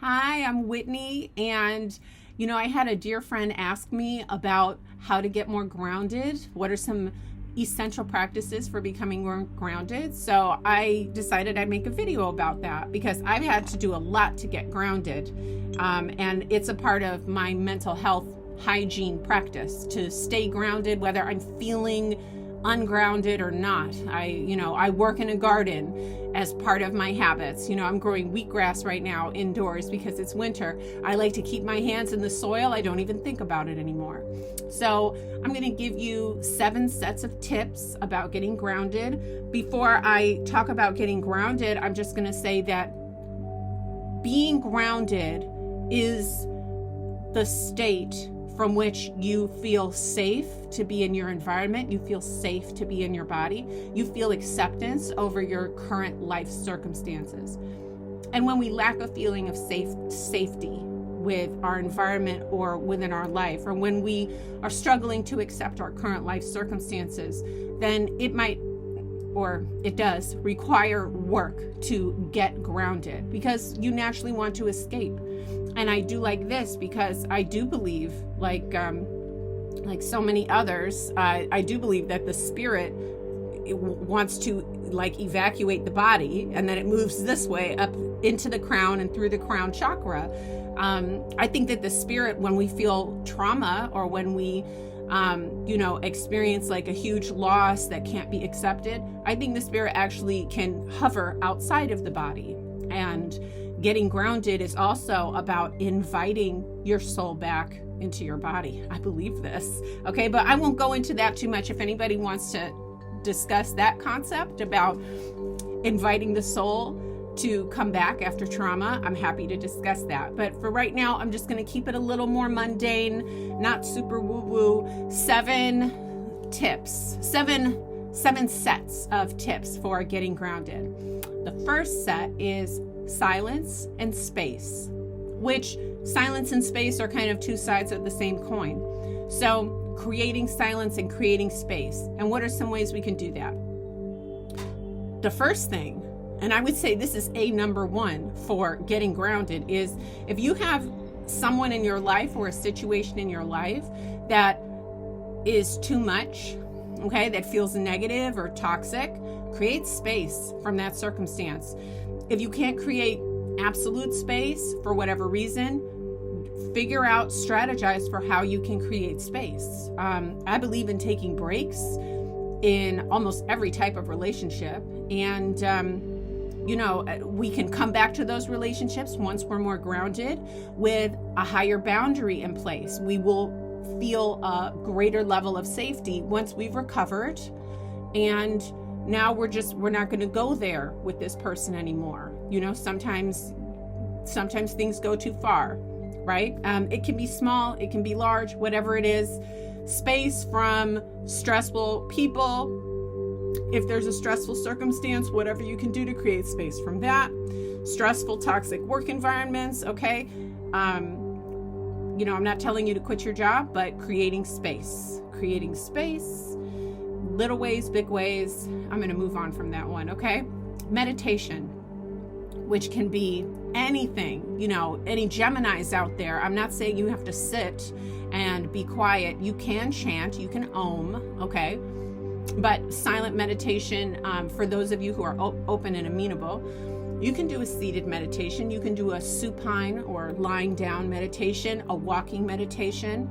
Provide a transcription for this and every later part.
Hi, I'm Whitney, and I had a dear friend ask me about how to get more grounded. What are some essential practices for becoming more grounded? So I decided I'd make a video about that because I've had to do a lot to get grounded, and it's a part of my mental health hygiene practice to stay grounded, whether I'm feeling ungrounded or not. I work in a garden as part of my habits. I'm growing wheatgrass right now indoors because it's winter. I like to keep my hands in the soil. I don't even think about it anymore. So I'm going to give you 7 sets of tips about getting grounded. Before I talk about getting grounded, I'm just going to say that being grounded is the state from which you feel safe to be in your environment, you feel safe to be in your body, you feel acceptance over your current life circumstances. And when we lack a feeling of safety with our environment or within our life, or when we are struggling to accept our current life circumstances, then it might, or it does, require work to get grounded because you naturally want to escape. And I do like this because I do believe, like so many others, I do believe that the spirit wants to evacuate the body, and then it moves this way up into the crown and through the crown chakra. I think that the spirit, when we feel trauma or when we experience a huge loss that can't be accepted, I think the spirit actually can hover outside of the body. And getting grounded is also about inviting your soul back into your body. I believe this. Okay, but I won't go into that too much. If anybody wants to discuss that concept about inviting the soul to come back after trauma, I'm happy to discuss that. But for right now, I'm just going to keep it a little more mundane, not super woo-woo. 7 tips, seven sets of tips for getting grounded. The first set is silence and space, which silence and space are kind of 2 sides of the same coin. So creating silence and creating space. And what are some ways we can do that? The first thing, and I would say this is number 1 for getting grounded, is if you have someone in your life or a situation in your life that is too much, okay, that feels negative or toxic, create space from that circumstance. If you can't create absolute space for whatever reason, figure out, strategize for how you can create space. I believe in taking breaks in almost every type of relationship. And, we can come back to those relationships once we're more grounded with a higher boundary in place. We will feel a greater level of safety once we've recovered. And now we're not going to go there with this person anymore. Sometimes things go too far, right? It can be small, it can be large, whatever it is. Space from stressful people. If there's a stressful circumstance, whatever you can do to create space from that. Stressful, toxic work environments, okay? I'm not telling you to quit your job, but creating space. Little ways, big ways. I'm going to move on from that one, okay? Meditation, which can be anything, any Geminis out there. I'm not saying you have to sit and be quiet. You can chant, you can om, okay? But silent meditation, for those of you who are open and amenable, you can do a seated meditation. You can do a supine or lying down meditation, a walking meditation.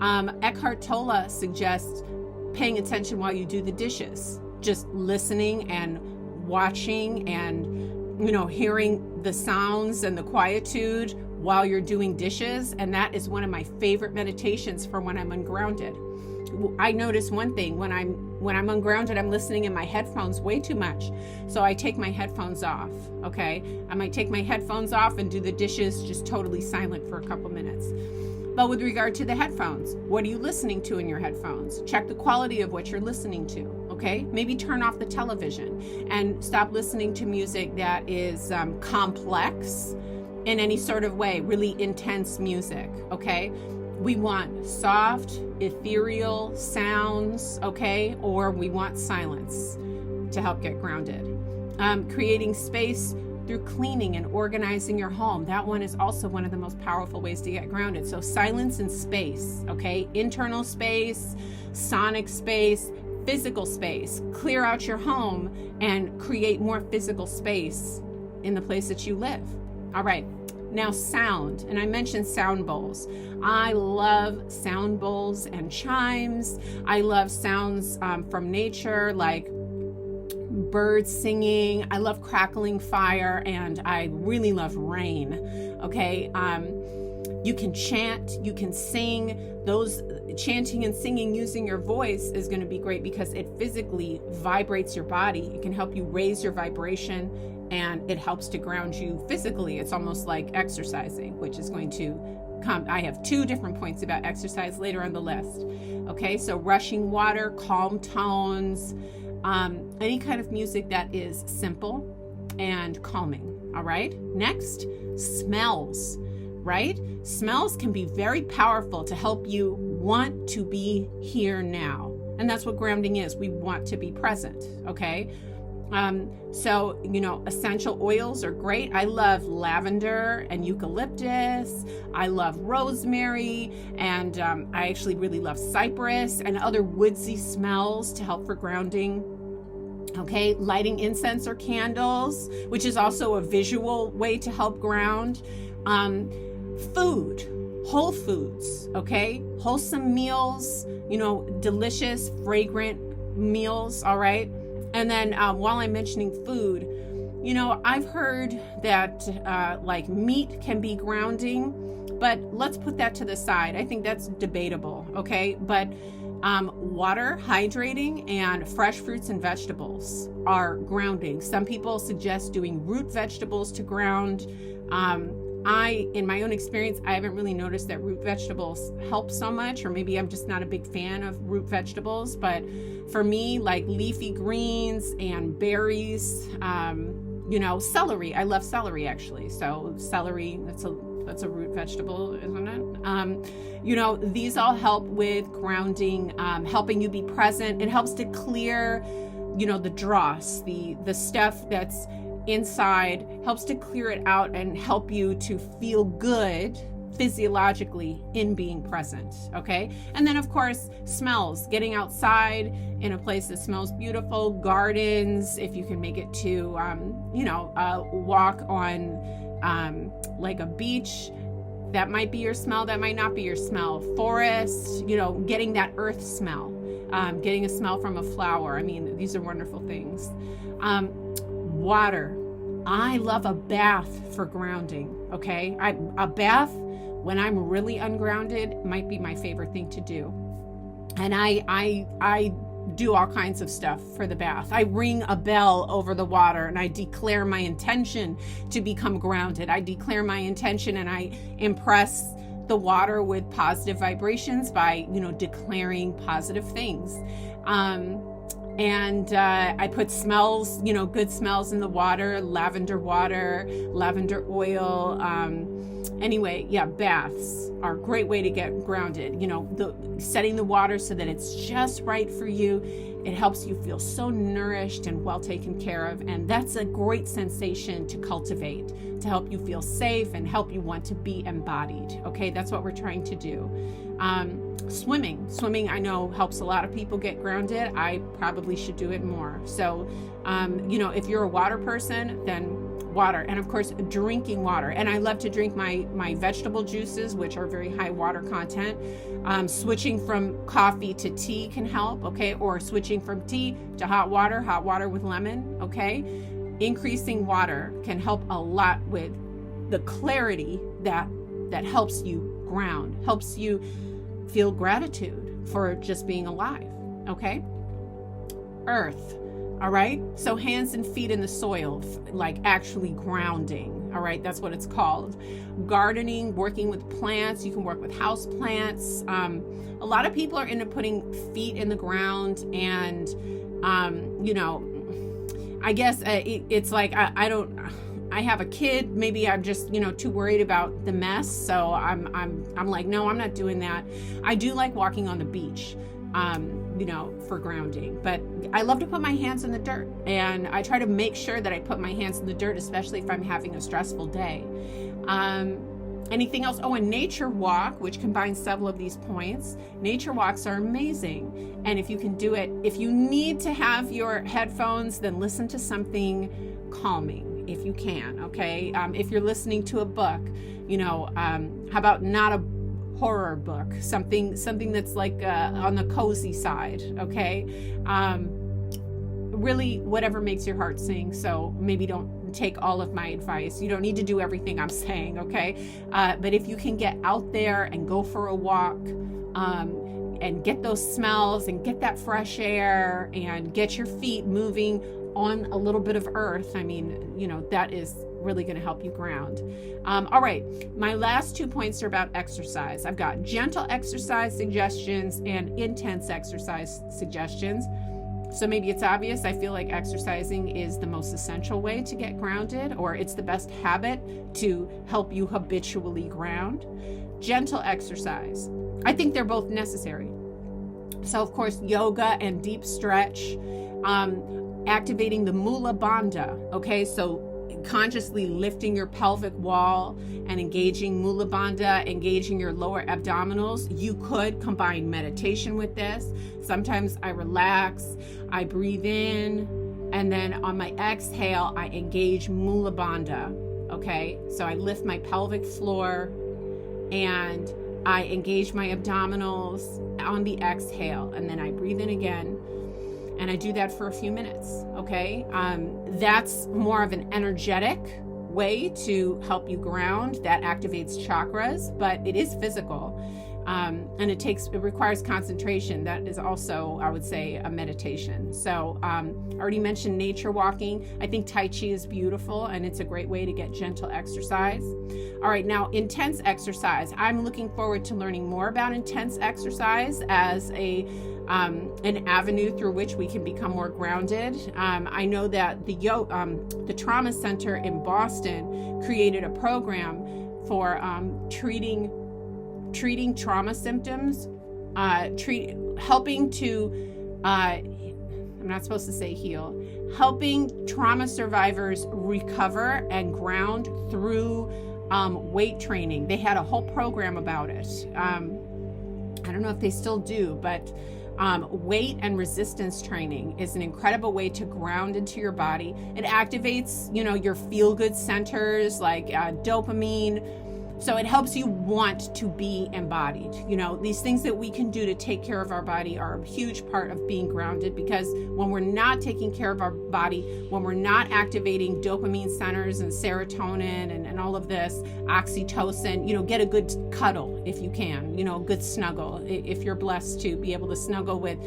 Eckhart Tolle suggests paying attention while you do the dishes, just listening and watching and, hearing the sounds and the quietude while you're doing dishes. And that is one of my favorite meditations for when I'm ungrounded. I notice one thing, when I'm ungrounded, I'm listening in my headphones way too much. So I take my headphones off, okay? I might take my headphones off and do the dishes just totally silent for a couple minutes. But with regard to the headphones, what are you listening to in your headphones? Check the quality of what you're listening to, okay? Maybe turn off the television and stop listening to music that is complex in any sort of way, really intense music, okay? We want soft, ethereal sounds, okay? Or we want silence to help get grounded. Creating space through cleaning and organizing your home. That one is also one of the most powerful ways to get grounded. So silence and space, okay? Internal space, sonic space, physical space. Clear out your home and create more physical space in the place that you live. All right. Now sound, and I mentioned sound bowls. I love sound bowls and chimes. I love sounds from nature, like birds singing. I love crackling fire, and I really love rain. Okay, you can chant, you can sing. Those chanting and singing using your voice is going to be great because it physically vibrates your body. It can help you raise your vibration, and it helps to ground you physically. It's almost like exercising, which is going to come. I have 2 different points about exercise later on the list. Okay, so rushing water, calm tones, any kind of music that is simple and calming. All right, next, smells, right? Smells can be very powerful to help you want to be here now. And that's what grounding is. We want to be present, okay? So, essential oils are great. I love lavender and eucalyptus. I love rosemary, and I actually really love cypress and other woodsy smells to help for grounding. Okay, lighting incense or candles, which is also a visual way to help ground. Food, whole foods, okay? Wholesome meals, delicious, fragrant meals, all right? And then while I'm mentioning food, I've heard that like meat can be grounding, but let's put that to the side. I think that's debatable, okay? But water, hydrating, and fresh fruits and vegetables are grounding. Some people suggest doing root vegetables to ground. In my own experience, I haven't really noticed that root vegetables help so much, or maybe I'm just not a big fan of root vegetables. But for me, like leafy greens and berries, celery. I love celery, actually. So celery, that's a root vegetable, isn't it? These all help with grounding, helping you be present. It helps to clear, the dross, the stuff that's inside, helps to clear it out and help you to feel good physiologically in being present. Okay. And then of course, smells, getting outside in a place that smells beautiful, gardens, if you can make it to, walk on, like a beach, that might be your smell. That might not be your smell. Forest, getting that earth smell, getting a smell from a flower. I mean, these are wonderful things. Water. I love a bath for grounding. Okay. A bath when I'm really ungrounded might be my favorite thing to do. And I do all kinds of stuff for the bath. I ring a bell over the water and I declare my intention to become grounded. I declare my intention and I impress the water with positive vibrations by, declaring positive things. And I put smells, good smells in the water, lavender oil. Anyway, yeah, baths are a great way to get grounded. Setting the water so that it's just right for you. It helps you feel so nourished and well taken care of. And that's a great sensation to cultivate, to help you feel safe and help you want to be embodied. Okay, that's what we're trying to do. Swimming I know helps a lot of people get grounded. I probably should do it more. So, if you're a water person, then water. And of course, drinking water. And I love to drink my vegetable juices, which are very high water content. Switching from coffee to tea can help, okay? Or switching from tea to hot water with lemon, okay? Increasing water can help a lot with the clarity that helps you ground, helps you feel gratitude for just being alive, okay? Earth, all right? So hands and feet in the soil, like actually grounding, all right? That's what it's called. Gardening, working with plants. You can work with house plants. A lot of people are into putting feet in the ground and, I guess it's like, I have a kid, maybe I'm just, too worried about the mess. So I'm like, no, I'm not doing that. I do like walking on the beach. for grounding. But I love to put my hands in the dirt, and I try to make sure that I put my hands in the dirt, especially if I'm having a stressful day. Anything else? Oh, a nature walk, which combines several of these points. Nature walks are amazing. And if you can do it, if you need to have your headphones, then listen to something calming if you can, okay? If you're listening to a book, how about not a horror book, something that's like on the cozy side, okay? Really, whatever makes your heart sing. So maybe don't take all of my advice. You don't need to do everything I'm saying, okay? But if you can get out there and go for a walk, and get those smells and get that fresh air and get your feet moving on a little bit of earth, that is really going to help you ground. All right, my last 2 points are about exercise. I've got gentle exercise suggestions and intense exercise suggestions. So maybe it's obvious, I feel like exercising is the most essential way to get grounded, or it's the best habit to help you habitually ground. Gentle exercise, I think they're both necessary. So of course, yoga and deep stretch, activating the mula bandha, okay? So consciously lifting your pelvic wall and engaging mula bandha, engaging your lower abdominals. You could combine meditation with this. Sometimes I relax, I breathe in, and then on my exhale, I engage mula bandha, okay? So I lift my pelvic floor and I engage my abdominals on the exhale, and then I breathe in again. And I do that for a few minutes, okay? That's more of an energetic way to help you ground. That activates chakras, but it is physical. And it requires concentration. That is also, I would say, a meditation. So I already mentioned nature walking. I think Tai Chi is beautiful, and it's a great way to get gentle exercise. All right, now intense exercise. I'm looking forward to learning more about intense exercise as an avenue through which we can become more grounded. I know that the Trauma Center in Boston created a program for treating trauma symptoms, helping to, I'm not supposed to say heal, helping trauma survivors recover and ground through weight training. They had a whole program about it. I don't know if they still do, but weight and resistance training is an incredible way to ground into your body. It activates, your feel-good centers like dopamine. So it helps you want to be embodied. These things that we can do to take care of our body are a huge part of being grounded, because when we're not taking care of our body, when we're not activating dopamine centers and serotonin and all of this, oxytocin, get a good cuddle if you can, a good snuggle. If you're blessed to be able to snuggle with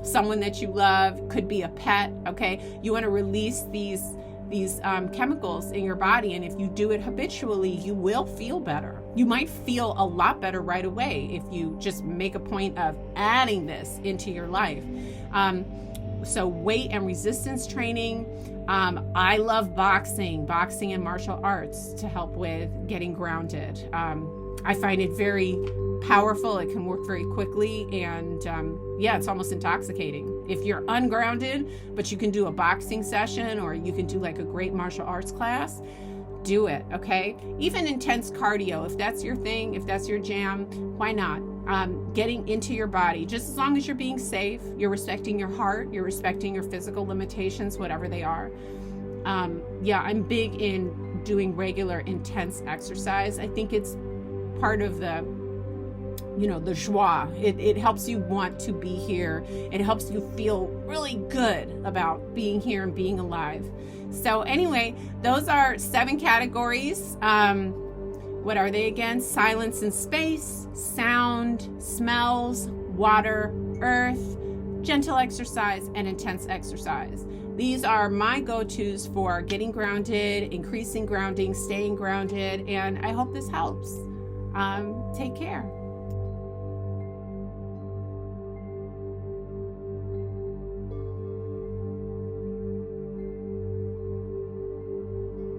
someone that you love, could be a pet, okay? You want to release these chemicals in your body, and if you do it habitually, you will feel better. You might feel a lot better right away if you just make a point of adding this into your life. So weight and resistance training. I love boxing and martial arts to help with getting grounded. I find it very powerful. It can work very quickly, and it's almost intoxicating. If you're ungrounded, but you can do a boxing session, or you can do like a great martial arts class, do it, okay? Even intense cardio, if that's your thing, if that's your jam, why not? Getting into your body, just as long as you're being safe, you're respecting your heart, you're respecting your physical limitations, whatever they are. I'm big in doing regular intense exercise. I think it's part of the joie. It helps you want to be here. It helps you feel really good about being here and being alive. So anyway, those are 7 categories. What are they again? Silence and space, sound, smells, water, earth, gentle exercise, and intense exercise. These are my go-tos for getting grounded, increasing grounding, staying grounded, and I hope this helps. Take care.